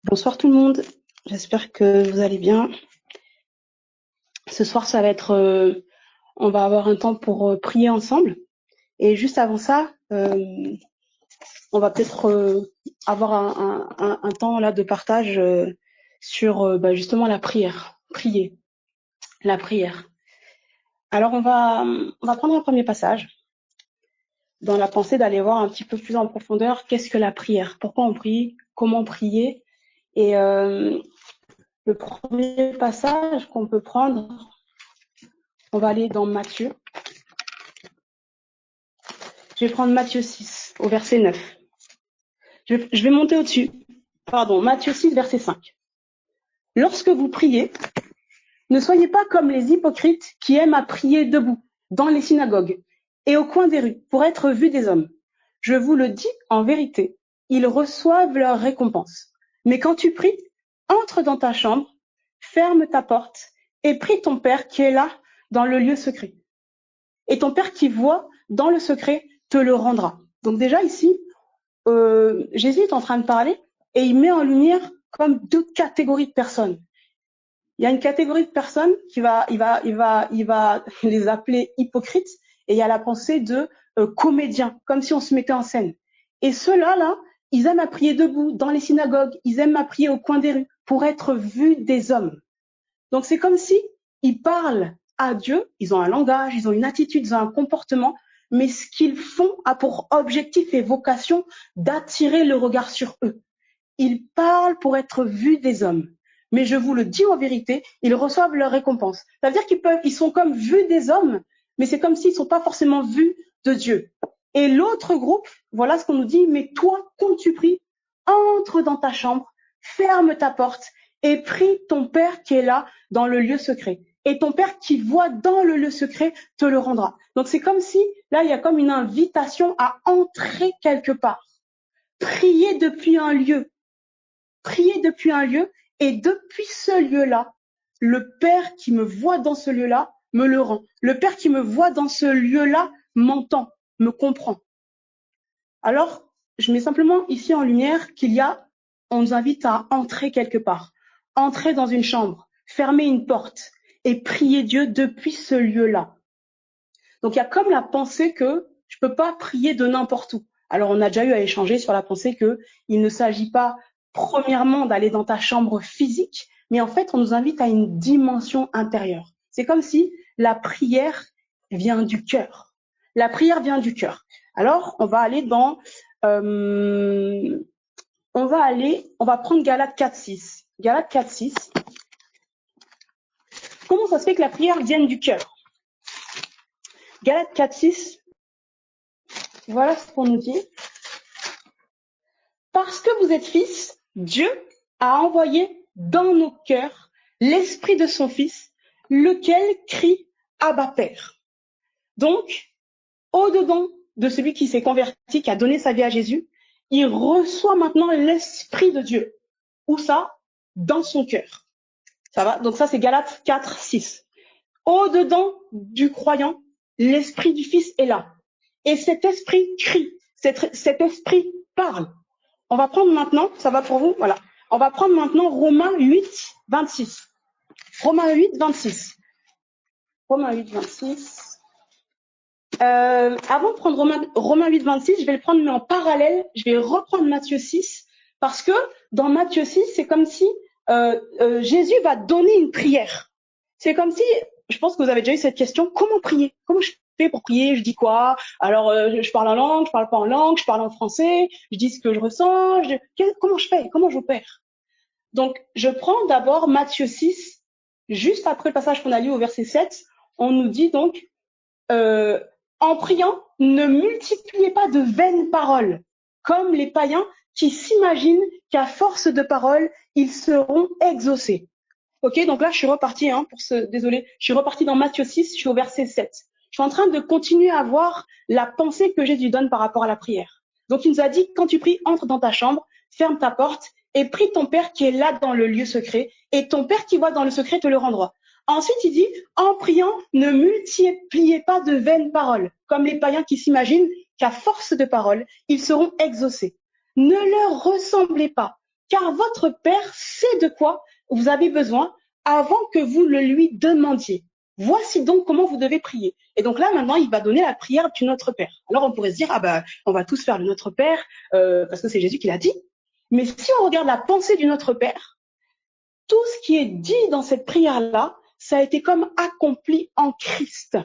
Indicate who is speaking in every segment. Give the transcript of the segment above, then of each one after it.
Speaker 1: Bonsoir tout le monde, j'espère que vous allez bien. Ce soir, ça va être, on va avoir un temps pour prier ensemble. Et juste avant ça, on va peut-être avoir un temps là de partage sur justement la prière, prier, la prière. Alors on va prendre un premier passage dans la pensée d'aller voir un petit peu plus en profondeur qu'est-ce que la prière, pourquoi on prie, comment prier. Et le premier passage qu'on peut prendre, on va aller dans Matthieu. Je vais prendre Matthieu 6, au verset 9. Je vais monter au-dessus. Pardon, Matthieu 6, verset 5. Lorsque vous priez, ne soyez pas comme les hypocrites qui aiment à prier debout, dans les synagogues et au coin des rues, pour être vus des hommes. Je vous le dis en vérité, ils reçoivent leur récompense. Mais quand tu pries, entre dans ta chambre, ferme ta porte et prie ton Père qui est là, dans le lieu secret. Et ton Père qui voit dans le secret te le rendra. Donc déjà ici, Jésus est en train de parler et il met en lumière comme deux catégories de personnes. Il y a une catégorie de personnes il va les appeler hypocrites, et il y a la pensée de comédiens, comme si on se mettait en scène. Et ceux-là, ils aiment à prier debout dans les synagogues, ils aiment à prier au coin des rues pour être vus des hommes. Donc c'est comme si ils parlent à Dieu, ils ont un langage, ils ont une attitude, ils ont un comportement, mais ce qu'ils font a pour objectif et vocation d'attirer le regard sur eux. Ils parlent pour être vus des hommes. Mais je vous le dis en vérité, ils reçoivent leur récompense. Ça veut dire ils sont comme vus des hommes, mais c'est comme s'ils ne sont pas forcément vus de Dieu. Et l'autre groupe, voilà ce qu'on nous dit, mais toi, quand tu pries, entre dans ta chambre, ferme ta porte et prie ton Père qui est là dans le lieu secret. Et ton Père qui voit dans le lieu secret te le rendra. Donc c'est comme si, là, il y a comme une invitation à entrer quelque part. Prier depuis un lieu. Prier depuis un lieu, et depuis ce lieu-là, le Père qui me voit dans ce lieu-là me le rend. Le Père qui me voit dans ce lieu-là m'entend, me comprend. Alors, je mets simplement ici en lumière on nous invite à entrer quelque part, entrer dans une chambre, fermer une porte et prier Dieu depuis ce lieu-là. Donc il y a comme la pensée que je peux pas prier de n'importe où. Alors on a déjà eu à échanger sur la pensée que il ne s'agit pas premièrement d'aller dans ta chambre physique, mais en fait on nous invite à une dimension intérieure. C'est comme si la prière vient du cœur. La prière vient du cœur. Alors on va aller on va prendre Galates 4.6. Galates 4.6. Comment ça se fait que la prière vienne du cœur? Galates 4.6. Voilà ce qu'on nous dit. Parce que vous êtes fils, Dieu a envoyé dans nos cœurs l'esprit de son Fils, lequel crie Abba Père. Donc, au-dedans de celui qui s'est converti, qui a donné sa vie à Jésus, il reçoit maintenant l'esprit de Dieu. Où ça? Dans son cœur. Ça va? Donc ça, c'est Galates 4.6. Au-dedans du croyant, l'esprit du Fils est là. Et cet esprit crie, cet esprit parle. On va prendre maintenant, ça va pour vous? Voilà. On va prendre maintenant Romains 8, 26. Romains 8, 26. Romains 8, 26. Avant de prendre Romains 8, 26, je vais le prendre mais en parallèle. Je vais reprendre Matthieu 6 parce que dans Matthieu 6, c'est comme si Jésus va donner une prière. C'est comme si, je pense que vous avez déjà eu cette question, comment prier? Comment je fais pour prier? Je dis quoi? Alors, je parle en langue, je parle pas en langue, je parle en français, je dis ce que je ressens, comment je fais? Comment j'opère? Donc, je prends d'abord Matthieu 6, juste après le passage qu'on a lu au verset 7, on nous dit donc, en priant, ne multipliez pas de vaines paroles, comme les païens qui s'imaginent qu'à force de paroles, ils seront exaucés. Ok, donc là, je suis repartie, désolé, je suis repartie dans Matthieu 6, je suis au verset 7. Je suis en train de continuer à voir la pensée que Jésus donne par rapport à la prière. Donc, il nous a dit, quand tu pries, entre dans ta chambre, ferme ta porte et prie ton Père qui est là dans le lieu secret, et ton Père qui voit dans le secret te le rendra. Ensuite, il dit, en priant, ne multipliez pas de vaines paroles, comme les païens qui s'imaginent qu'à force de paroles, ils seront exaucés. Ne leur ressemblez pas, car votre Père sait de quoi vous avez besoin avant que vous le lui demandiez. Voici donc comment vous devez prier. Et donc là, maintenant, il va donner la prière du Notre Père. Alors, on pourrait se dire, on va tous faire le Notre Père, parce que c'est Jésus qui l'a dit. Mais si on regarde la pensée du Notre Père, tout ce qui est dit dans cette prière-là, ça a été comme accompli en Christ.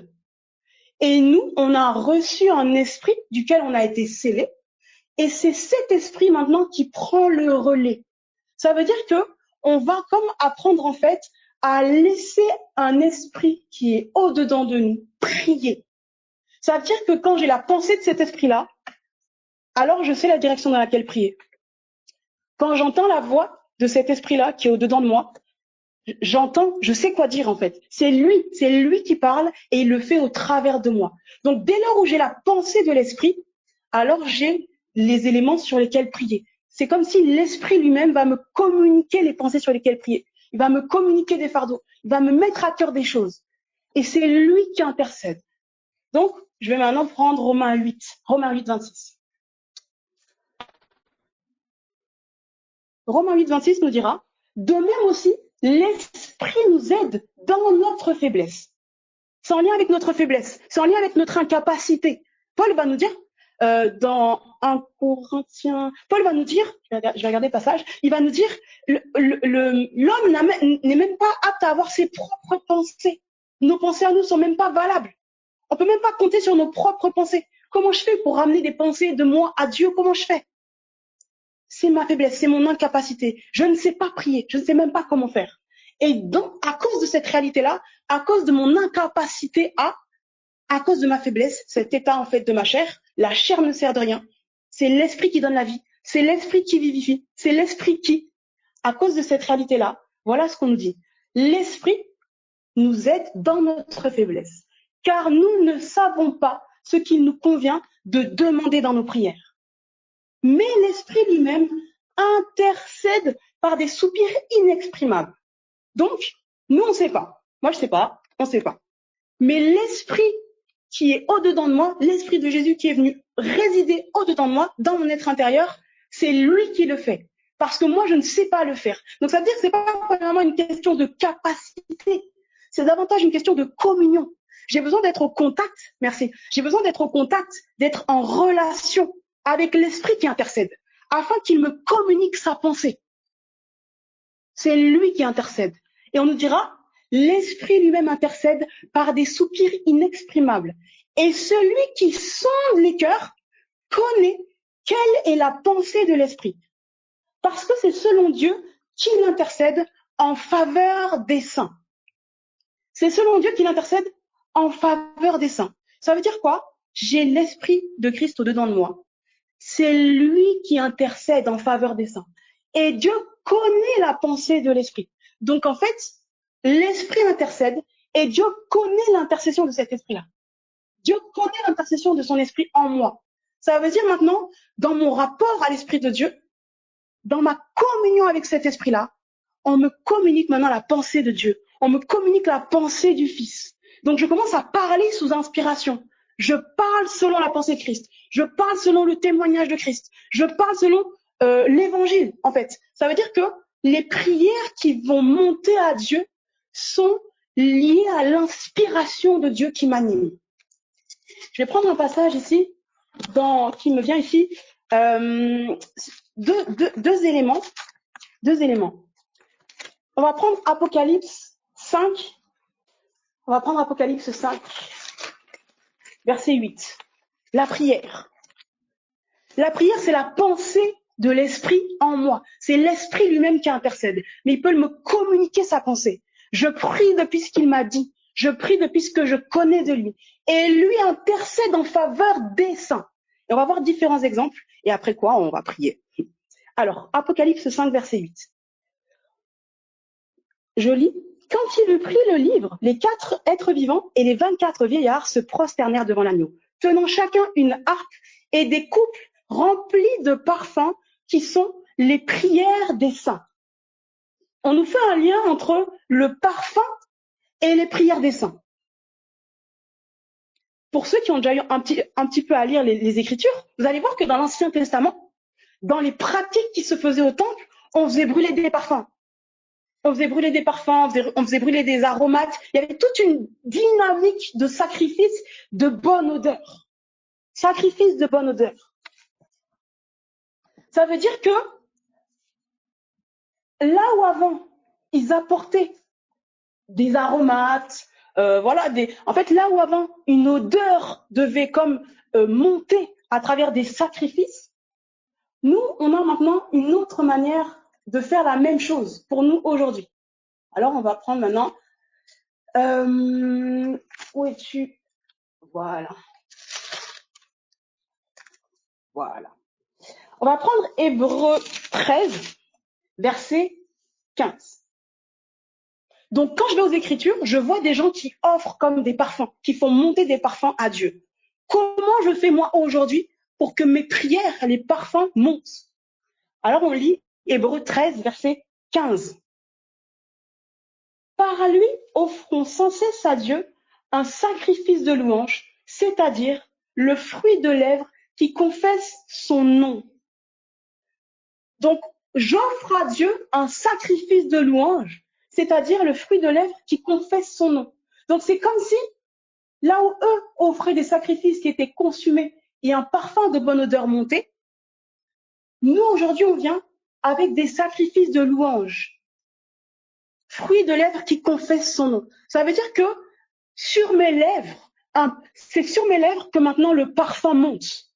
Speaker 1: Et nous, on a reçu un esprit duquel on a été scellé. Et c'est cet esprit maintenant qui prend le relais. Ça veut dire que on va comme apprendre en fait à laisser un esprit qui est au-dedans de nous prier. Ça veut dire que quand j'ai la pensée de cet esprit-là, alors je sais la direction dans laquelle prier. Quand j'entends la voix de cet esprit-là qui est au-dedans de moi, je sais quoi dire en fait. C'est lui qui parle et il le fait au travers de moi. Donc dès lors où j'ai la pensée de l'esprit, alors j'ai les éléments sur lesquels prier. C'est comme si l'esprit lui-même va me communiquer les pensées sur lesquelles prier. Il va me communiquer des fardeaux. Il va me mettre à cœur des choses. Et c'est lui qui intercède. Donc, je vais maintenant prendre Romains 8, 26. Romains 8, 26 nous dira, de même aussi, l'esprit nous aide dans notre faiblesse. C'est en lien avec notre faiblesse. C'est en lien avec notre incapacité. Paul va nous dire, dans 1 Corinthiens, Paul va nous dire, je vais regarder le passage, il va nous dire, l'homme n'est même pas apte à avoir ses propres pensées. Nos pensées à nous sont même pas valables. On peut même pas compter sur nos propres pensées. Comment je fais pour ramener des pensées de moi à Dieu? Comment je fais? C'est ma faiblesse, c'est mon incapacité. Je ne sais pas prier, je ne sais même pas comment faire. Et donc, à cause de cette réalité-là, à cause de mon incapacité à cause de ma faiblesse, cet état en fait de ma chair, la chair ne sert de rien. C'est l'esprit qui donne la vie, c'est l'esprit qui vivifie, c'est l'esprit qui, à cause de cette réalité-là, voilà ce qu'on nous dit. L'esprit nous aide dans notre faiblesse, car nous ne savons pas ce qu'il nous convient de demander dans nos prières. Mais l'esprit lui-même intercède par des soupirs inexprimables. Donc, nous, on ne sait pas. Moi, je ne sais pas, on ne sait pas. Mais l'esprit qui est au-dedans de moi, l'esprit de Jésus qui est venu résider au-dedans de moi, dans mon être intérieur, c'est lui qui le fait. Parce que moi, je ne sais pas le faire. Donc, ça veut dire que c'est pas vraiment une question de capacité. C'est davantage une question de communion. J'ai besoin d'être au contact, merci. J'ai besoin d'être au contact, d'être en relation avec l'esprit qui intercède, afin qu'il me communique sa pensée. C'est lui qui intercède. Et on nous dira, l'esprit lui-même intercède par des soupirs inexprimables. Et celui qui sonde les cœurs connaît quelle est la pensée de l'esprit. Parce que c'est selon Dieu qu'il intercède en faveur des saints. C'est selon Dieu qu'il intercède en faveur des saints. Ça veut dire quoi? J'ai l'esprit de Christ au-dedans de moi. C'est lui qui intercède en faveur des saints. Et Dieu connaît la pensée de l'esprit. Donc en fait, l'esprit intercède et Dieu connaît l'intercession de cet esprit-là. Dieu connaît l'intercession de son esprit en moi. Ça veut dire maintenant, dans mon rapport à l'esprit de Dieu, dans ma communion avec cet esprit-là, on me communique maintenant la pensée de Dieu. On me communique la pensée du Fils. Donc je commence à parler sous inspiration. Je parle selon la pensée de Christ. Je parle selon le témoignage de Christ. Je parle selon l'évangile, en fait. Ça veut dire que les prières qui vont monter à Dieu sont liées à l'inspiration de Dieu qui m'anime. Je vais prendre un passage ici, qui me vient ici. Deux éléments. On va prendre Apocalypse 5. On va prendre Apocalypse 5, verset 8. La prière. La prière, c'est la pensée de l'esprit en moi. C'est l'esprit lui-même qui intercède. Mais il peut me communiquer sa pensée. Je prie depuis ce qu'il m'a dit. Je prie depuis ce que je connais de lui. Et lui intercède en faveur des saints. Et on va voir différents exemples. Et après quoi, on va prier. Alors, Apocalypse 5, verset 8. Je lis. Quand il eut pris le livre, les 4 êtres vivants et les 24 vieillards se prosternèrent devant l'agneau, tenant chacun une harpe et des coupes remplies de parfums qui sont les prières des saints. On nous fait un lien entre le parfum et les prières des saints. Pour ceux qui ont déjà eu un petit peu à lire les Écritures, vous allez voir que dans l'Ancien Testament, dans les pratiques qui se faisaient au temple, on faisait brûler des parfums. On faisait brûler des parfums, on faisait brûler des aromates. Il y avait toute une dynamique de sacrifice de bonne odeur. Sacrifice de bonne odeur. Ça veut dire que là où avant, ils apportaient des aromates, en fait, là où avant, une odeur devait comme monter à travers des sacrifices, nous, on a maintenant une autre manière de faire la même chose pour nous aujourd'hui. Alors, on va prendre maintenant... où es-tu? Voilà. Voilà. On va prendre Hébreux 13, verset 15. Donc, quand je vais aux Écritures, je vois des gens qui offrent comme des parfums, qui font monter des parfums à Dieu. Comment je fais moi aujourd'hui pour que mes prières, les parfums montent? Alors, on lit Hébreux 13, verset 15. Par lui, offrons sans cesse à Dieu un sacrifice de louange, c'est-à-dire le fruit de lèvres qui confesse son nom. Donc, j'offre à Dieu un sacrifice de louange, c'est-à-dire le fruit de lèvres qui confesse son nom. Donc, c'est comme si, là où eux offraient des sacrifices qui étaient consumés et un parfum de bonne odeur montait, nous, aujourd'hui, on vient avec des sacrifices de louange, fruit de lèvres qui confesse son nom. Ça veut dire que sur mes lèvres, c'est sur mes lèvres que maintenant le parfum monte.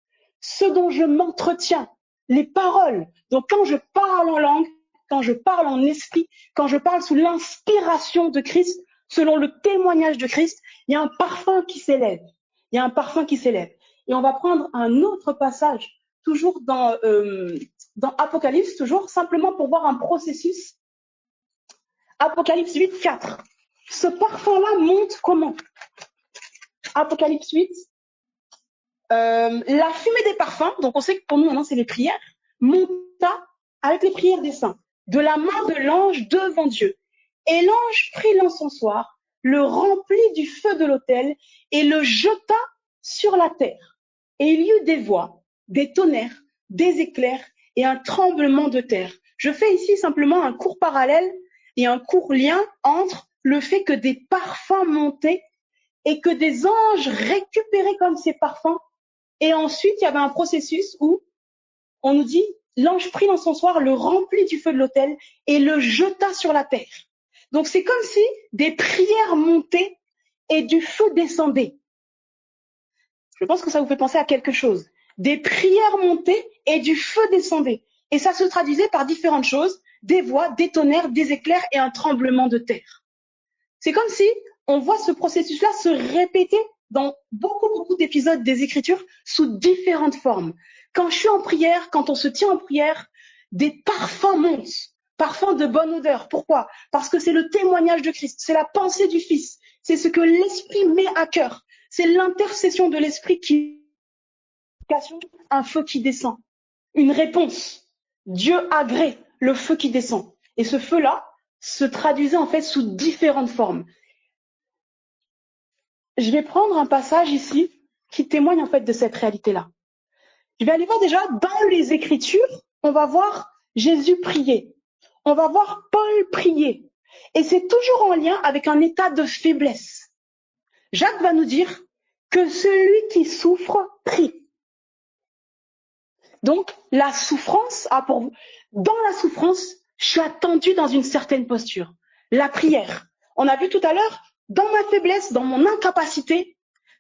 Speaker 1: Ce dont je m'entretiens, les paroles. Donc quand je parle en langue, quand je parle en esprit, quand je parle sous l'inspiration de Christ, selon le témoignage de Christ, il y a un parfum qui s'élève. Il y a un parfum qui s'élève. Et on va prendre un autre passage, toujours dans Apocalypse, toujours simplement pour voir un processus. Apocalypse 8, 4. Ce parfum-là monte comment? Apocalypse 8, la fumée des parfums, donc on sait que pour nous maintenant c'est les prières, monta avec les prières des saints, de la main de l'ange devant Dieu. Et l'ange prit l'encensoir, le remplit du feu de l'autel et le jeta sur la terre. Et il y eut des voix, des tonnerres, des éclairs et un tremblement de terre. Je fais ici simplement un court parallèle et un court lien entre le fait que des parfums montaient et que des anges récupéraient comme ces parfums. Et ensuite, il y avait un processus où on nous dit, l'ange prit l'encensoir, le remplit du feu de l'autel et le jeta sur la terre. Donc c'est comme si des prières montaient et du feu descendait. Je pense que ça vous fait penser à quelque chose. Des prières montaient et du feu descendait. Et ça se traduisait par différentes choses, des voix, des tonnerres, des éclairs et un tremblement de terre. C'est comme si on voit ce processus-là se répéter dans beaucoup d'épisodes des Écritures sous différentes formes. Quand je suis en prière, quand on se tient en prière, des parfums montent, parfums de bonne odeur. Pourquoi? Parce que c'est le témoignage de Christ, c'est la pensée du Fils, c'est ce que l'Esprit met à cœur, c'est l'intercession de l'Esprit qui un feu qui descend, une réponse. Dieu agrée le feu qui descend. Et ce feu-là se traduisait en fait sous différentes formes. Je vais prendre un passage ici qui témoigne en fait de cette réalité-là. Je vais aller voir déjà dans les Écritures, on va voir Jésus prier. On va voir Paul prier. Et c'est toujours en lien avec un état de faiblesse. Jacques va nous dire que celui qui souffre prie. Donc, la souffrance a pour vous. Dans la souffrance, je suis attendu dans une certaine posture. La prière. On a vu tout à l'heure, dans ma faiblesse, dans mon incapacité,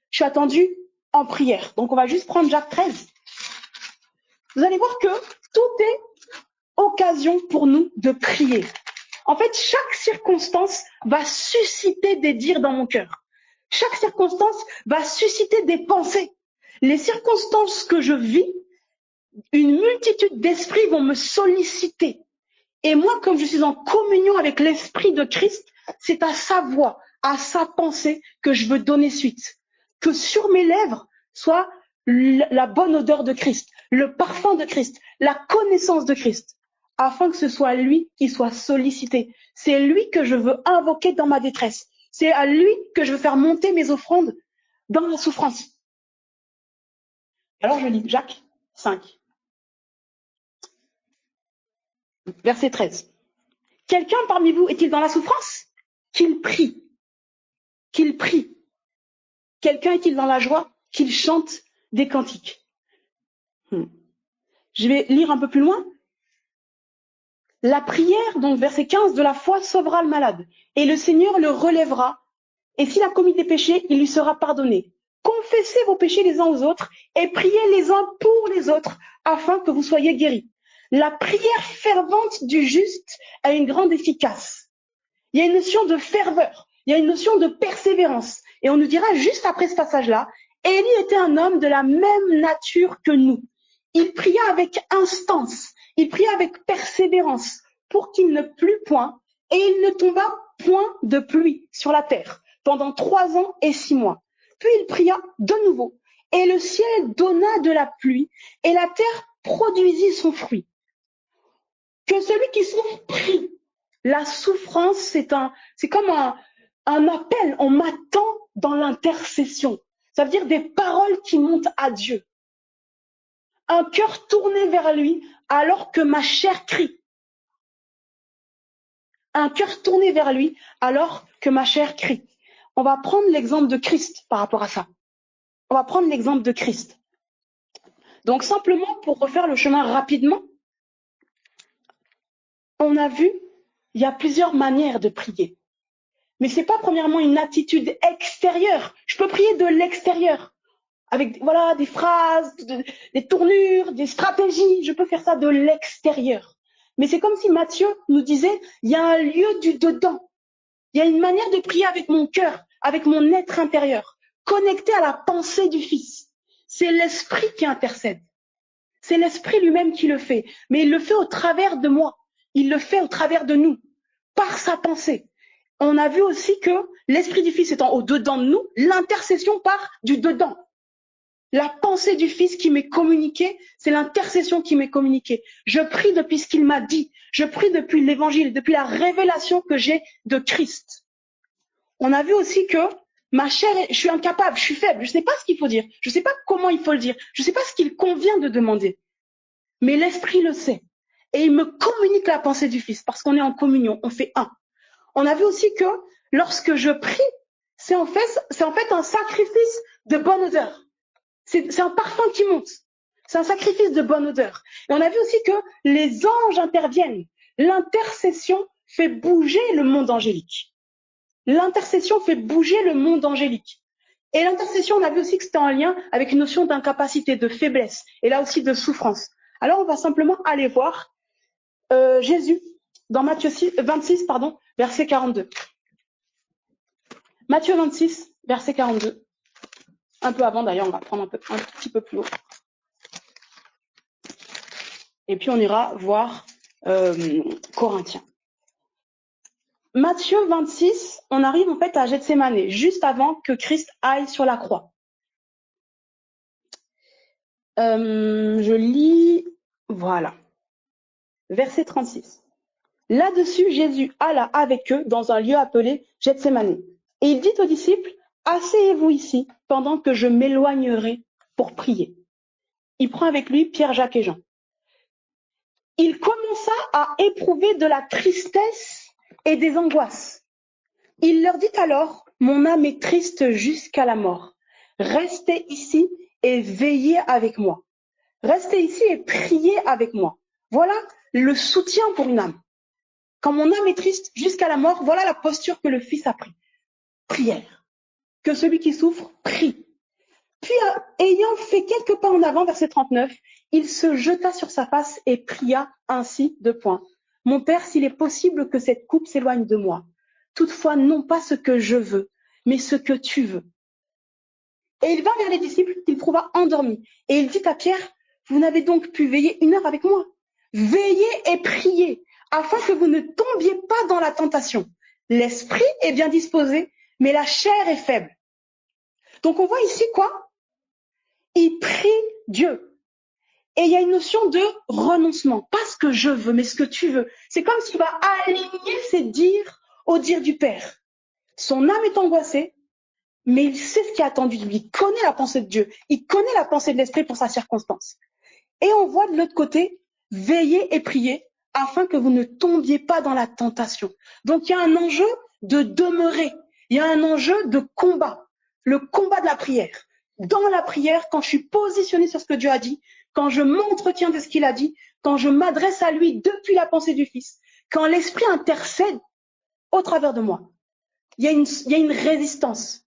Speaker 1: je suis attendu en prière. Donc, on va juste prendre Jacques 13. Vous allez voir que tout est occasion pour nous de prier. En fait, chaque circonstance va susciter des dires dans mon cœur. Chaque circonstance va susciter des pensées. Les circonstances que je vis, une multitude d'esprits vont me solliciter. Et moi, comme je suis en communion avec l'Esprit de Christ, c'est à sa voix, à sa pensée que je veux donner suite. Que sur mes lèvres soit la bonne odeur de Christ, le parfum de Christ, la connaissance de Christ, afin que ce soit lui qui soit sollicité. C'est lui que je veux invoquer dans ma détresse. C'est à lui que je veux faire monter mes offrandes dans la souffrance. Alors je lis Jacques 5. verset 13. Quelqu'un parmi vous est-il dans la souffrance? Qu'il prie. Qu'il prie. Quelqu'un est-il dans la joie? Qu'il chante des cantiques. Je vais lire un peu plus loin. La prière, donc verset 15, de la foi sauvera le malade, et le Seigneur le relèvera, et s'il a commis des péchés, il lui sera pardonné. Confessez vos péchés les uns aux autres, et priez les uns pour les autres, afin que vous soyez guéris. La prière fervente du juste a une grande efficace. Il y a une notion de ferveur, il y a une notion de persévérance. Et on nous dira juste après ce passage-là, Élie était un homme de la même nature que nous. Il pria avec instance, il pria avec persévérance pour qu'il ne plût point, et il ne tomba point de pluie sur la terre pendant 3 ans et 6 mois. Puis il pria de nouveau, et le ciel donna de la pluie, et la terre produisit son fruit. Que celui qui souffre prie. La souffrance, c'est comme un appel. On m'attend dans l'intercession. Ça veut dire des paroles qui montent à Dieu. Un cœur tourné vers lui alors que ma chair crie. Un cœur tourné vers lui alors que ma chair crie. On va prendre l'exemple de Christ par rapport à ça. On va prendre l'exemple de Christ. Donc simplement pour refaire le chemin rapidement, on a vu, il y a plusieurs manières de prier. Mais c'est pas premièrement une attitude extérieure. Je peux prier de l'extérieur. Avec des phrases, des tournures, des stratégies. Je peux faire ça de l'extérieur. Mais c'est comme si Matthieu nous disait, il y a un lieu du dedans. Il y a une manière de prier avec mon cœur, avec mon être intérieur, connecté à la pensée du Fils. C'est l'Esprit qui intercède. C'est l'Esprit lui-même qui le fait. Mais il le fait au travers de moi. Il le fait au travers de nous, par sa pensée. On a vu aussi que l'Esprit du Fils étant au-dedans de nous, l'intercession part du dedans. La pensée du Fils qui m'est communiquée, c'est l'intercession qui m'est communiquée. Je prie depuis ce qu'il m'a dit. Je prie depuis l'Évangile, depuis la révélation que j'ai de Christ. On a vu aussi que ma chair, je suis incapable, je suis faible, je ne sais pas ce qu'il faut dire, je ne sais pas comment il faut le dire, je ne sais pas ce qu'il convient de demander. Mais l'Esprit le sait. Et il me communique la pensée du Fils, parce qu'on est en communion, on fait un. On a vu aussi que lorsque je prie, c'est en fait un sacrifice de bonne odeur. C'est un parfum qui monte. C'est un sacrifice de bonne odeur. Et on a vu aussi que les anges interviennent. L'intercession fait bouger le monde angélique. L'intercession fait bouger le monde angélique. Et l'intercession, on a vu aussi que c'était en lien avec une notion d'incapacité, de faiblesse, et là aussi de souffrance. Alors on va simplement aller voir Jésus dans Matthieu 26, verset 42. Matthieu 26, verset 42. Un peu avant d'ailleurs, on va prendre un petit peu plus haut. Et puis on ira voir Corinthiens. Matthieu 26, on arrive en fait à Gethsémane, juste avant que Christ aille sur la croix. Je lis, voilà, verset 36. Là-dessus, Jésus alla avec eux dans un lieu appelé Gethsémane. Et il dit aux disciples, asseyez-vous ici pendant que je m'éloignerai pour prier. Il prend avec lui Pierre, Jacques et Jean. Il commença à éprouver de la tristesse et des angoisses. Il leur dit alors, mon âme est triste jusqu'à la mort. Restez ici et veillez avec moi. Restez ici et priez avec moi. Voilà le soutien pour une âme. Quand mon âme est triste jusqu'à la mort, voilà la posture que le Fils a pris. Prière. Que celui qui souffre prie. Puis, ayant fait quelques pas en avant, verset 39, il se jeta sur sa face et pria ainsi, : Mon Père, s'il est possible que cette coupe s'éloigne de moi. Toutefois, non pas ce que je veux, mais ce que tu veux. Et il vint vers les disciples qu'il trouva endormis. Et il dit à Pierre, vous n'avez donc pu veiller 1 heure avec moi. Veillez et priez, afin que vous ne tombiez pas dans la tentation. L'esprit est bien disposé, mais la chair est faible. Donc on voit ici quoi ? Il prie Dieu. Et il y a une notion de renoncement. Pas ce que je veux, mais ce que tu veux. C'est comme s'il va aligner ses dires au dire du Père. Son âme est angoissée, mais il sait ce qui est attendu de lui. Il connaît la pensée de Dieu. Il connaît la pensée de l'Esprit pour sa circonstance. Et on voit de l'autre côté, veiller et prier afin que vous ne tombiez pas dans la tentation. Donc, il y a un enjeu de demeurer. Il y a un enjeu de combat. Le combat de la prière. Dans la prière, quand je suis positionnée sur ce que Dieu a dit, quand je m'entretiens de ce qu'il a dit, quand je m'adresse à lui depuis la pensée du Fils, quand l'Esprit intercède au travers de moi, il y a une résistance.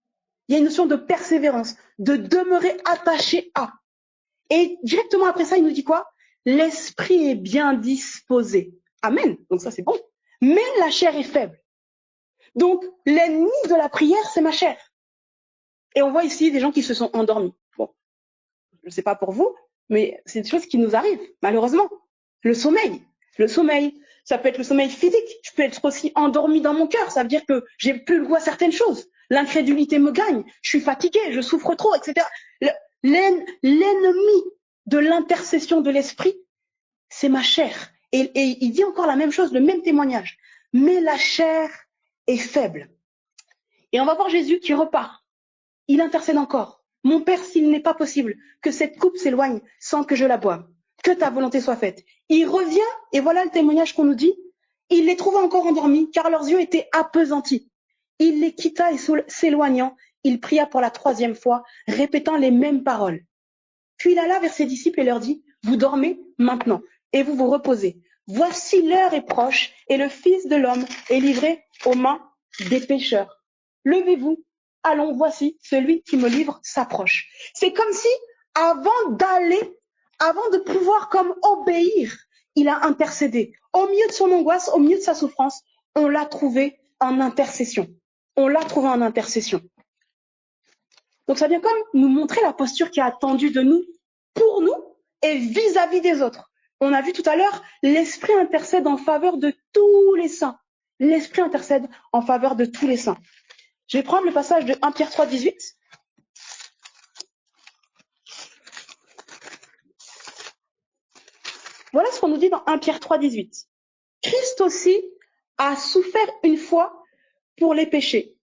Speaker 1: Il y a une notion de persévérance, de demeurer attaché à. Et directement après ça, il nous dit quoi? L'esprit est bien disposé. Amen. Donc ça, c'est bon. Mais la chair est faible. Donc, l'ennemi de la prière, c'est ma chair. Et on voit ici des gens qui se sont endormis. Bon, je ne sais pas pour vous, mais c'est des choses qui nous arrivent, malheureusement. Le sommeil, ça peut être le sommeil physique. Je peux être aussi endormi dans mon cœur. Ça veut dire que j'ai plus le goût à certaines choses. L'incrédulité me gagne. Je suis fatigué, je souffre trop, etc. L'ennemi de l'intercession de l'esprit, c'est ma chair. Et il dit encore la même chose, le même témoignage. Mais la chair est faible. Et on va voir Jésus qui repart. Il intercède encore. Mon Père, s'il n'est pas possible que cette coupe s'éloigne sans que je la boive, que ta volonté soit faite. Il revient, et voilà le témoignage qu'on nous dit. Il les trouva encore endormis, car leurs yeux étaient appesantis. Il les quitta et s'éloignant, il pria pour la 3e fois, répétant les mêmes paroles. Puis il alla vers ses disciples et leur dit, vous dormez maintenant, et vous vous reposez. Voici l'heure est proche, et le Fils de l'homme est livré aux mains des pécheurs. Levez-vous, allons, voici, celui qui me livre s'approche. C'est comme si, avant de pouvoir comme obéir, il a intercédé. Au milieu de son angoisse, au milieu de sa souffrance, on l'a trouvé en intercession. Donc ça vient comme nous montrer la posture qui est attendue de nous, pour nous et vis-à-vis des autres. On a vu tout à l'heure, l'Esprit intercède en faveur de tous les saints. L'Esprit intercède en faveur de tous les saints. Je vais prendre le passage de 1 Pierre 3, 18. Voilà ce qu'on nous dit dans 1 Pierre 3, 18. Christ aussi a souffert une fois pour les péchés.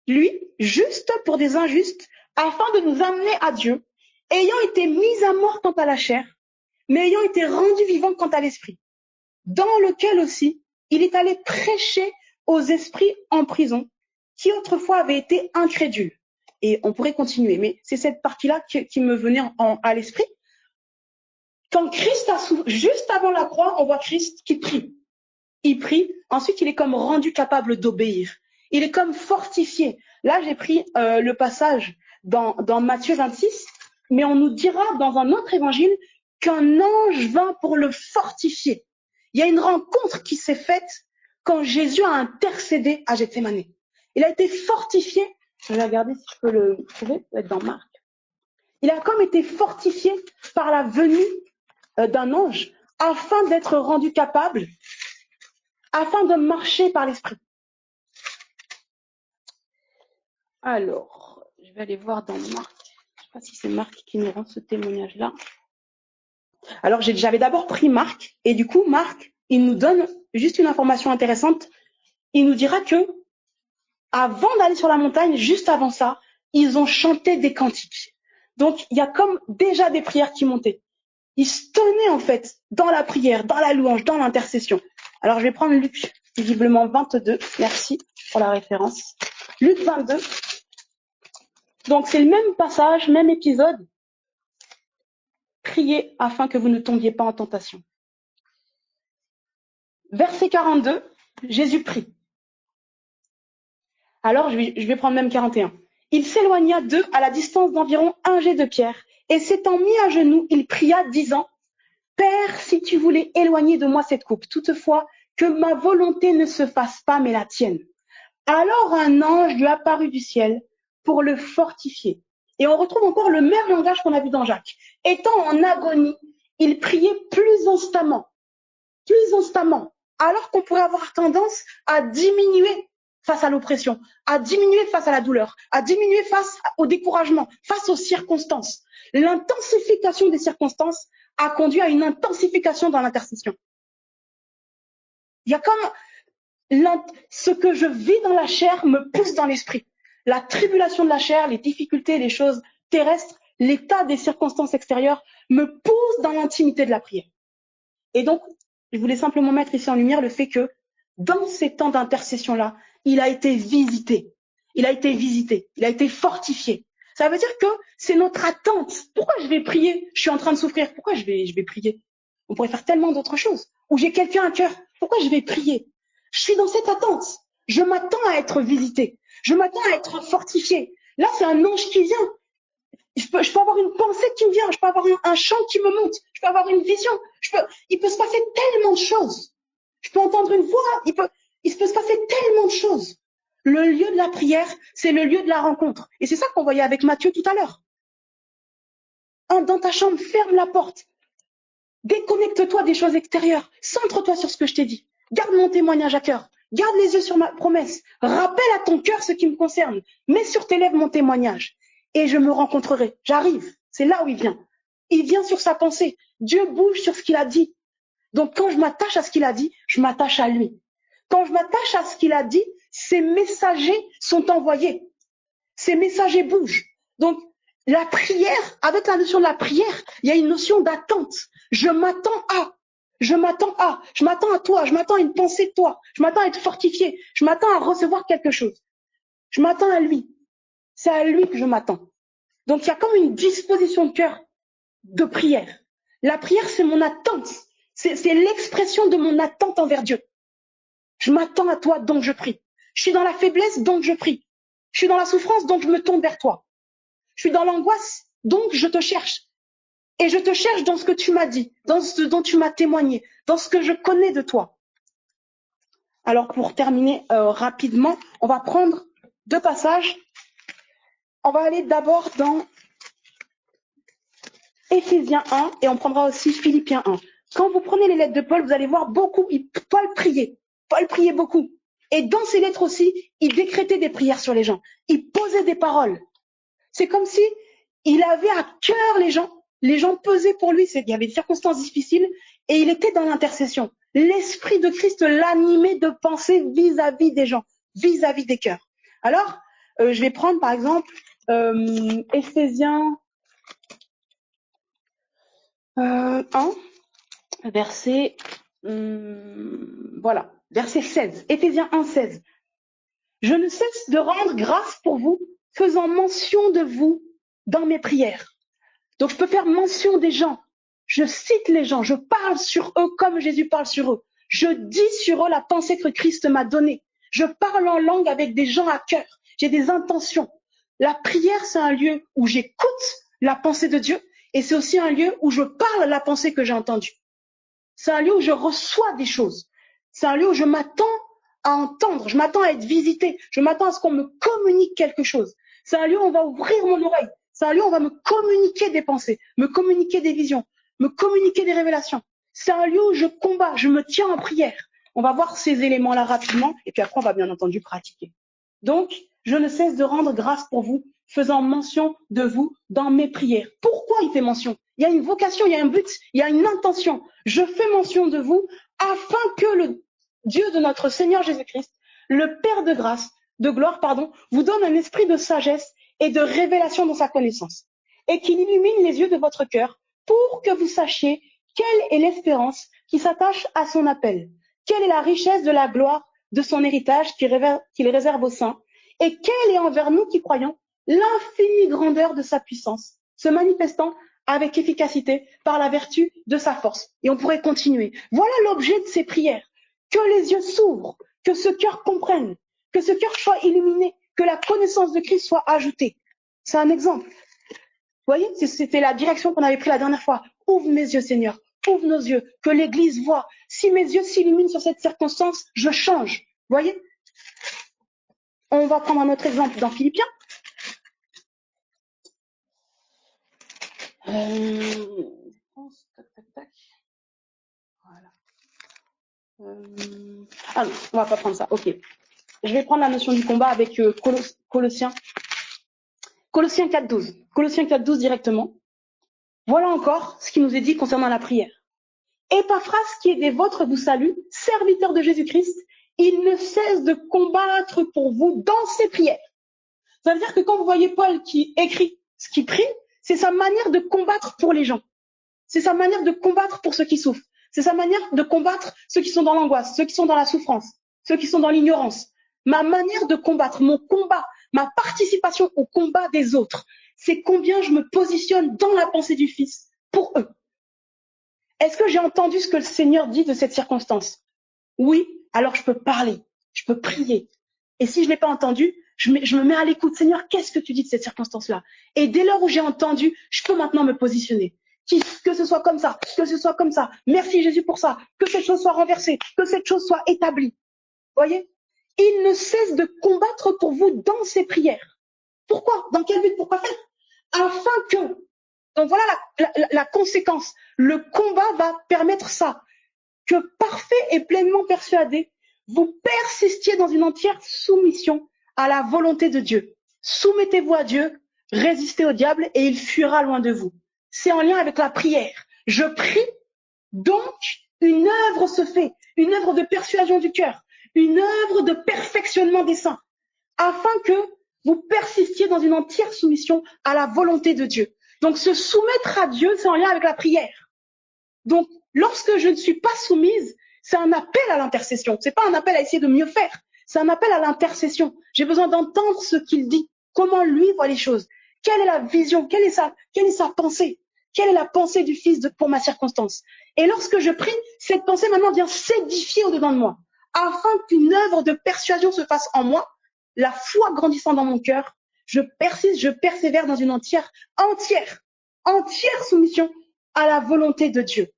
Speaker 1: Lui, juste pour des injustes, afin de nous amener à Dieu, ayant été mis à mort quant à la chair, mais ayant été rendu vivant quant à l'esprit, dans lequel aussi il est allé prêcher aux esprits en prison, qui autrefois avaient été incrédules. Et on pourrait continuer, mais c'est cette partie-là qui me venait à l'esprit. Quand Christ a souffert, juste avant la croix, on voit Christ qui prie. Il prie, ensuite il est comme rendu capable d'obéir. Il est comme fortifié. Là, j'ai pris le passage dans Matthieu 26, mais on nous dira dans un autre évangile qu'un ange vint pour le fortifier. Il y a une rencontre qui s'est faite quand Jésus a intercédé à Gethsémane. Il a été fortifié. Je vais regarder si je peux le trouver, ça va être dans Marc. Il a comme été fortifié par la venue d'un ange afin d'être rendu capable, afin de marcher par l'esprit. Alors, je vais aller voir dans Marc. Je ne sais pas si c'est Marc qui nous rend ce témoignage-là. Alors, j'avais d'abord pris Marc, et du coup, Marc, il nous donne juste une information intéressante. Il nous dira que, avant d'aller sur la montagne, juste avant ça, ils ont chanté des cantiques. Donc, il y a comme déjà des prières qui montaient. Ils se tenaient, en fait, dans la prière, dans la louange, dans l'intercession. Alors, je vais prendre Luc, visiblement 22. Merci pour la référence. Luc 22. Donc, c'est le même passage, même épisode. Priez afin que vous ne tombiez pas en tentation. Verset 42, Jésus prie. Alors, je vais prendre même 41. Il s'éloigna d'eux à la distance d'environ 1 jet de pierre, et s'étant mis à genoux, il pria, disant, « Père, si tu voulais éloigner de moi cette coupe, toutefois, que ma volonté ne se fasse pas, mais la tienne. » Alors un ange lui apparut du ciel pour le fortifier. Et on retrouve encore le même langage qu'on a vu dans Jacques. Étant en agonie, il priait plus instamment, alors qu'on pourrait avoir tendance à diminuer face à l'oppression, à diminuer face à la douleur, à diminuer face au découragement, face aux circonstances. L'intensification des circonstances a conduit à une intensification dans l'intercession. Il y a comme ce que je vis dans la chair me pousse dans l'esprit. La tribulation de la chair, les difficultés, les choses terrestres, l'état des circonstances extérieures me pousse dans l'intimité de la prière. Et donc, Je voulais simplement mettre ici en lumière le fait que dans ces temps d'intercession-là, il a été visité. Il a été visité. Il a été fortifié. Ça veut dire que c'est notre attente. Pourquoi je vais prier? Je suis en train de souffrir. Pourquoi je vais prier? On pourrait faire tellement d'autres choses. Ou j'ai quelqu'un à cœur. Pourquoi je vais prier? Je suis dans cette attente. Je m'attends à être visité. Je m'attends à être fortifié. Là, c'est un ange qui vient. Je peux avoir une pensée qui me vient. Je peux avoir un chant qui me monte. Je peux avoir une vision. Il peut se passer tellement de choses. Je peux entendre une voix. Il peut se passer tellement de choses. Le lieu de la prière, c'est le lieu de la rencontre. Et c'est ça qu'on voyait avec Matthieu tout à l'heure. Dans ta chambre, ferme la porte. Déconnecte-toi des choses extérieures. Centre-toi sur ce que je t'ai dit. Garde mon témoignage à cœur. Garde les yeux sur ma promesse. Rappelle à ton cœur ce qui me concerne. Mets sur tes lèvres mon témoignage. Et je me rencontrerai. J'arrive. C'est là où il vient. Il vient sur sa pensée. Dieu bouge sur ce qu'il a dit. Donc quand je m'attache à ce qu'il a dit, je m'attache à lui. Quand je m'attache à ce qu'il a dit, ces messagers sont envoyés. Ces messagers bougent. Donc, la prière, avec la notion de la prière, il y a une notion d'attente. Je m'attends à toi, je m'attends à une pensée de toi, je m'attends à être fortifié, je m'attends à recevoir quelque chose. Je m'attends à lui. C'est à lui que je m'attends. Donc, il y a comme une disposition de cœur de prière. La prière, c'est mon attente. C'est l'expression de mon attente envers Dieu. Je m'attends à toi, donc je prie. Je suis dans la faiblesse, donc je prie. Je suis dans la souffrance, donc je me tourne vers toi. Je suis dans l'angoisse, donc je te cherche. Et je te cherche dans ce que tu m'as dit, dans ce dont tu m'as témoigné, dans ce que je connais de toi. Alors pour terminer rapidement, on va prendre 2 passages. On va aller d'abord dans Éphésiens 1 et on prendra aussi Philippiens 1. Quand vous prenez les lettres de Paul, vous allez voir beaucoup, Paul priait beaucoup. Et dans ces lettres aussi, il décrétait des prières sur les gens. Il posait des paroles. C'est comme si il avait à cœur les gens. Les gens pesaient pour lui. Il y avait des circonstances difficiles et il était dans l'intercession. L'Esprit de Christ l'animait de penser vis-à-vis des gens, vis-à-vis des cœurs. Alors, je vais prendre par exemple Éphésiens 1, verset, verset 16. Éphésiens 1, 16. Je ne cesse de rendre grâce pour vous, faisant mention de vous dans mes prières. Donc, je peux faire mention des gens. Je cite les gens. Je parle sur eux comme Jésus parle sur eux. Je dis sur eux la pensée que Christ m'a donnée. Je parle en langue avec des gens à cœur. J'ai des intentions. La prière, c'est un lieu où j'écoute la pensée de Dieu et c'est aussi un lieu où je parle la pensée que j'ai entendue. C'est un lieu où je reçois des choses. C'est un lieu où je m'attends à entendre, je m'attends à être visité, je m'attends à ce qu'on me communique quelque chose. C'est un lieu où on va ouvrir mon oreille. C'est un lieu où on va me communiquer des pensées, me communiquer des visions, me communiquer des révélations. C'est un lieu où je combats, je me tiens en prière. On va voir ces éléments-là rapidement et puis après on va bien entendu pratiquer. Donc, je ne cesse de rendre grâce pour vous, faisant mention de vous dans mes prières. Pourquoi il fait mention? Il y a une vocation, il y a un but, il y a une intention. Je fais mention de vous afin que le Dieu de notre Seigneur Jésus-Christ, le Père de grâce, de gloire, vous donne un esprit de sagesse et de révélation dans sa connaissance, et qu'il illumine les yeux de votre cœur pour que vous sachiez quelle est l'espérance qui s'attache à son appel, quelle est la richesse de la gloire de son héritage qu'il réserve aux saints, et quelle est envers nous qui croyons l'infinie grandeur de sa puissance, se manifestant avec efficacité par la vertu de sa force. Et on pourrait continuer. Voilà l'objet de ces prières. Que les yeux s'ouvrent, que ce cœur comprenne, que ce cœur soit illuminé, que la connaissance de Christ soit ajoutée. C'est un exemple. Vous voyez, c'était la direction qu'on avait prise la dernière fois. Ouvre mes yeux, Seigneur. Ouvre nos yeux, que l'Église voit. Si mes yeux s'illuminent sur cette circonstance, je change. Vous voyez? On va prendre un autre exemple dans Philippiens. Ah non, on va pas prendre ça. Ok. Je vais prendre la notion du combat avec Colossiens 4.12. Colossiens 4.12 directement. Voilà encore ce qui nous est dit concernant la prière. Épaphras, qui est des vôtres, vous salue, serviteur de Jésus-Christ. Il ne cesse de combattre pour vous dans ses prières. Ça veut dire que quand vous voyez Paul qui écrit ce qu'il prie, c'est sa manière de combattre pour les gens. C'est sa manière de combattre pour ceux qui souffrent. C'est sa manière de combattre ceux qui sont dans l'angoisse, ceux qui sont dans la souffrance, ceux qui sont dans l'ignorance. Ma manière de combattre, mon combat, ma participation au combat des autres, c'est combien je me positionne dans la pensée du Fils pour eux. Est-ce que j'ai entendu ce que le Seigneur dit de cette circonstance? Oui, alors je peux parler, je peux prier. Et si je ne l'ai pas entendu, je me mets à l'écoute. Seigneur, qu'est-ce que tu dis de cette circonstance-là? Et dès lors où j'ai entendu, je peux maintenant me positionner. Que ce soit comme ça, que ce soit comme ça. Merci Jésus pour ça. Que cette chose soit renversée, que cette chose soit établie. Voyez? Il ne cesse de combattre pour vous dans ses prières. Pourquoi? Dans quel but? Pourquoi faire? Afin que, donc voilà la conséquence. Le combat va permettre ça. Que parfait et pleinement persuadé, vous persistiez dans une entière soumission à la volonté de Dieu. Soumettez-vous à Dieu, résistez au diable et il fuira loin de vous. C'est en lien avec la prière. Je prie, donc une œuvre se fait, une œuvre de persuasion du cœur, une œuvre de perfectionnement des saints, afin que vous persistiez dans une entière soumission à la volonté de Dieu. Donc se soumettre à Dieu, c'est en lien avec la prière. Donc, lorsque je ne suis pas soumise, c'est un appel à l'intercession. C'est pas un appel à essayer de mieux faire. C'est un appel à l'intercession. J'ai besoin d'entendre ce qu'il dit, comment lui voit les choses. Quelle est la vision? Quelle est sa pensée? Quelle est la pensée du Fils pour ma circonstance? Et lorsque je prie, cette pensée maintenant vient s'édifier au-dedans de moi, afin qu'une œuvre de persuasion se fasse en moi, la foi grandissant dans mon cœur, je persiste, je persévère dans une entière soumission à la volonté de Dieu.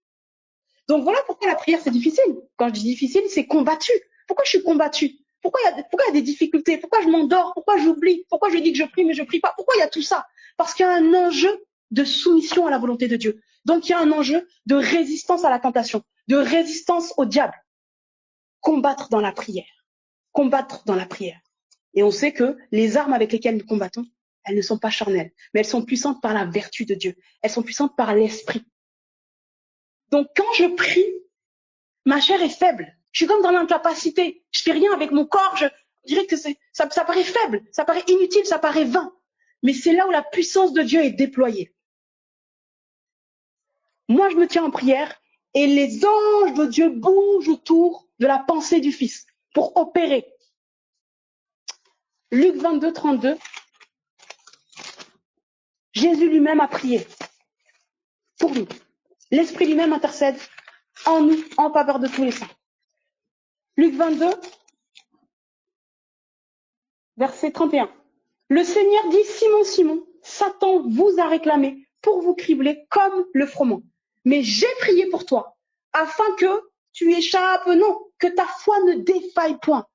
Speaker 1: Donc voilà pourquoi la prière c'est difficile. Quand je dis difficile, c'est combattu. Pourquoi je suis combattue? Pourquoi il y a des difficultés? Pourquoi je m'endors? Pourquoi j'oublie? Pourquoi je dis que je prie mais je prie pas? Pourquoi il y a tout ça? Parce qu'il y a un enjeu de soumission à la volonté de Dieu. Donc il y a un enjeu de résistance à la tentation, de résistance au diable. Combattre dans la prière. Combattre dans la prière. Et on sait que les armes avec lesquelles nous combattons, elles ne sont pas charnelles, mais elles sont puissantes par la vertu de Dieu. Elles sont puissantes par l'esprit. Donc quand je prie, ma chair est faible. Je suis comme dans l'incapacité. Je fais rien avec mon corps. Je dirais que ça paraît faible, ça paraît inutile, ça paraît vain. Mais c'est là où la puissance de Dieu est déployée. Moi, je me tiens en prière et les anges de Dieu bougent autour de la pensée du Fils pour opérer. Luc 22, 32. Jésus lui-même a prié pour nous. L'Esprit lui-même intercède en nous, en faveur de tous les saints. Luc 22, verset 31. Le Seigneur dit, Simon, Simon, Satan vous a réclamé pour vous cribler comme le froment. Mais j'ai prié pour toi, afin que tu échappes, non, que ta foi ne défaille point.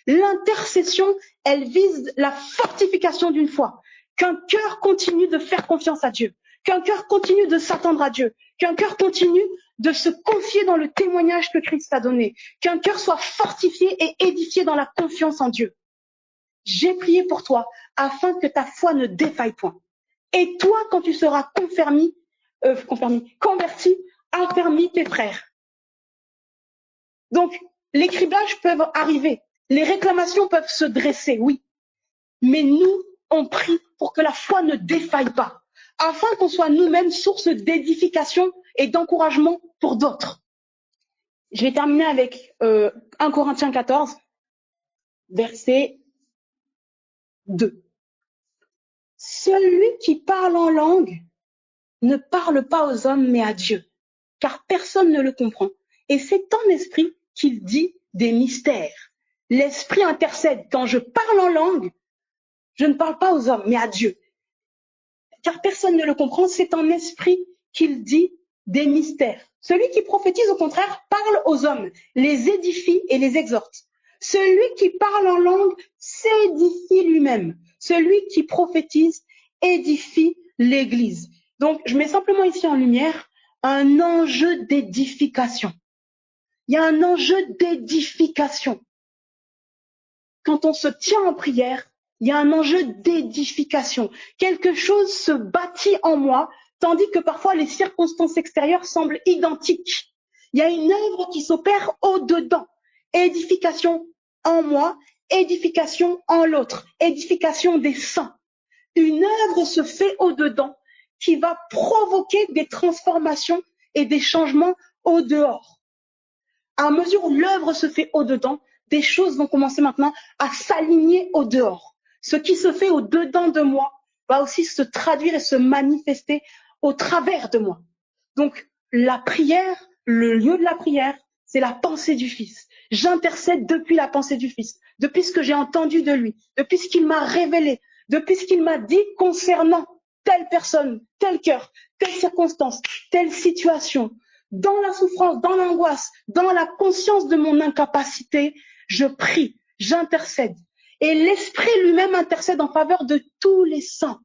Speaker 1: L'intercession, elle vise la fortification d'une foi, qu'un cœur continue de faire confiance à Dieu, qu'un cœur continue de s'attendre à Dieu, qu'un cœur continue de se confier dans le témoignage que Christ a donné, qu'un cœur soit fortifié et édifié dans la confiance en Dieu. J'ai prié pour toi, afin que ta foi ne défaille point. Et toi, quand tu seras converti, affermis tes frères. Donc, les criblages peuvent arriver, les réclamations peuvent se dresser, oui. Mais nous, on prie pour que la foi ne défaille pas, afin qu'on soit nous-mêmes source d'édification et d'encouragement pour d'autres. Je vais terminer avec 1 Corinthiens 14, verset 2. Celui qui parle en langue ne parle pas aux hommes mais à Dieu, car personne ne le comprend. Et c'est en esprit qu'il dit des mystères. L'esprit intercède. Quand je parle en langue, je ne parle pas aux hommes mais à Dieu, car personne ne le comprend. C'est en esprit qu'il dit des mystères. Celui qui prophétise, au contraire, parle aux hommes, les édifie et les exhorte. Celui qui parle en langue s'édifie lui-même. Celui qui prophétise édifie l'Église. Donc, je mets simplement ici en lumière un enjeu d'édification. Il y a un enjeu d'édification. Quand on se tient en prière, il y a un enjeu d'édification. Quelque chose se bâtit en moi, tandis que parfois les circonstances extérieures semblent identiques. Il y a une œuvre qui s'opère au-dedans. Édification en moi, édification en l'autre, édification des saints. Une œuvre se fait au-dedans qui va provoquer des transformations et des changements au dehors. À mesure où l'œuvre se fait au dedans, des choses vont commencer maintenant à s'aligner au dehors. Ce qui se fait au dedans de moi va aussi se traduire et se manifester au travers de moi. Donc, la prière, le lieu de la prière, c'est la pensée du Fils. J'intercède depuis la pensée du Fils, depuis ce que j'ai entendu de lui, depuis ce qu'il m'a révélé, depuis ce qu'il m'a dit concernant telle personne, tel cœur, telle circonstance, telle situation. Dans la souffrance, dans l'angoisse, dans la conscience de mon incapacité, je prie, j'intercède. Et l'Esprit lui-même intercède en faveur de tous les saints.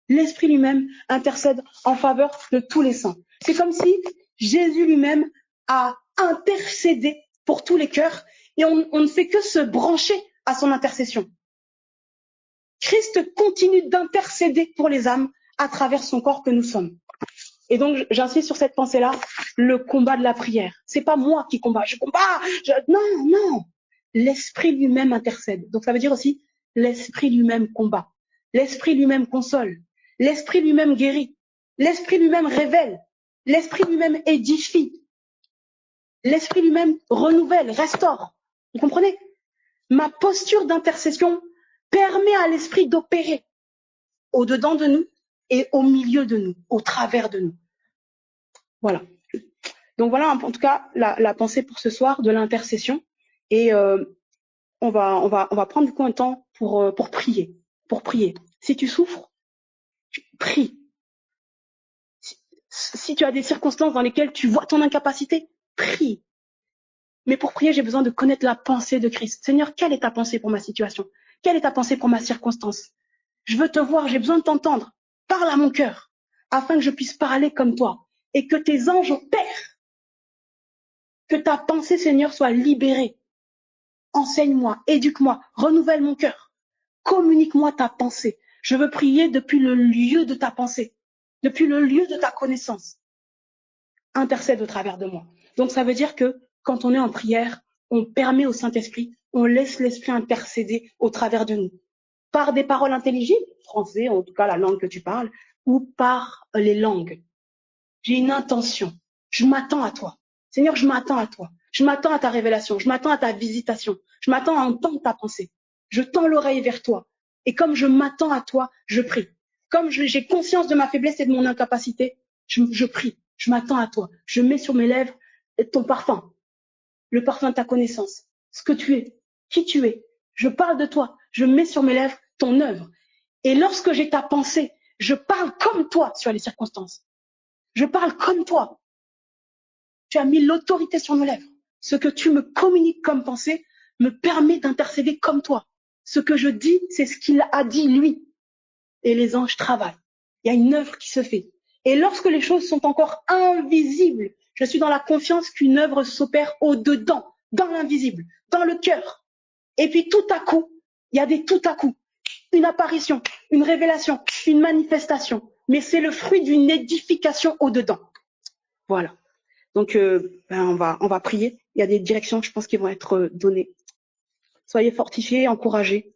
Speaker 1: L'Esprit lui-même intercède en faveur de tous les saints. C'est comme si Jésus lui-même a intercédé pour tous les cœurs et on ne fait que se brancher à son intercession. Christ continue d'intercéder pour les âmes à travers son corps que nous sommes. Et donc, j'insiste sur cette pensée-là, le combat de la prière. C'est pas moi qui combat, non. L'Esprit lui-même intercède. Donc, ça veut dire aussi, l'Esprit lui-même combat. L'Esprit lui-même console. L'Esprit lui-même guérit. L'Esprit lui-même révèle. L'Esprit lui-même édifie. L'Esprit lui-même renouvelle, restaure. Vous comprenez? Ma posture d'intercession permet à l'Esprit d'opérer au-dedans de nous et au milieu de nous, au travers de nous. Voilà. Donc voilà, en tout cas, la pensée pour ce soir de l'intercession. Et on va prendre du coup un temps pour prier. Pour prier. Si tu souffres, prie. Si tu as des circonstances dans lesquelles tu vois ton incapacité, prie. Mais pour prier, j'ai besoin de connaître la pensée de Christ. Seigneur, quelle est ta pensée pour ma situation? Quelle est ta pensée pour ma circonstance? Je veux te voir, j'ai besoin de t'entendre. Parle à mon cœur, afin que je puisse parler comme toi. Et que tes anges opèrent. Que ta pensée, Seigneur, soit libérée. Enseigne-moi, éduque-moi, renouvelle mon cœur. Communique-moi ta pensée. Je veux prier depuis le lieu de ta pensée, depuis le lieu de ta connaissance. Intercède au travers de moi. Donc ça veut dire que quand on est en prière, on permet au Saint-Esprit, on laisse l'Esprit intercéder au travers de nous. Par des paroles intelligibles, français, en tout cas la langue que tu parles, ou par les langues. J'ai une intention. Je m'attends à toi. Seigneur, je m'attends à toi. Je m'attends à ta révélation. Je m'attends à ta visitation. Je m'attends à entendre ta pensée. Je tends l'oreille vers toi. Et comme je m'attends à toi, je prie. Comme j'ai conscience de ma faiblesse et de mon incapacité, je prie. Je m'attends à toi. Je mets sur mes lèvres ton parfum. Le parfum de ta connaissance. Ce que tu es. Qui tu es. Je parle de toi. Je mets sur mes lèvres ton œuvre. Et lorsque j'ai ta pensée, je parle comme toi sur les circonstances. Je parle comme toi. Tu as mis l'autorité sur nos lèvres. Ce que tu me communiques comme pensée me permet d'intercéder comme toi. Ce que je dis, c'est ce qu'il a dit lui. Et les anges travaillent. Il y a une œuvre qui se fait. Et lorsque les choses sont encore invisibles, je suis dans la confiance qu'une œuvre s'opère au-dedans, dans l'invisible, dans le cœur. Et puis tout à coup, il y a des tout à coup. Une apparition, une révélation, une manifestation. Mais c'est le fruit d'une édification au-dedans. Voilà. Donc, on va prier. Il y a des directions, je pense, qui vont être données. Soyez fortifiés, encouragés.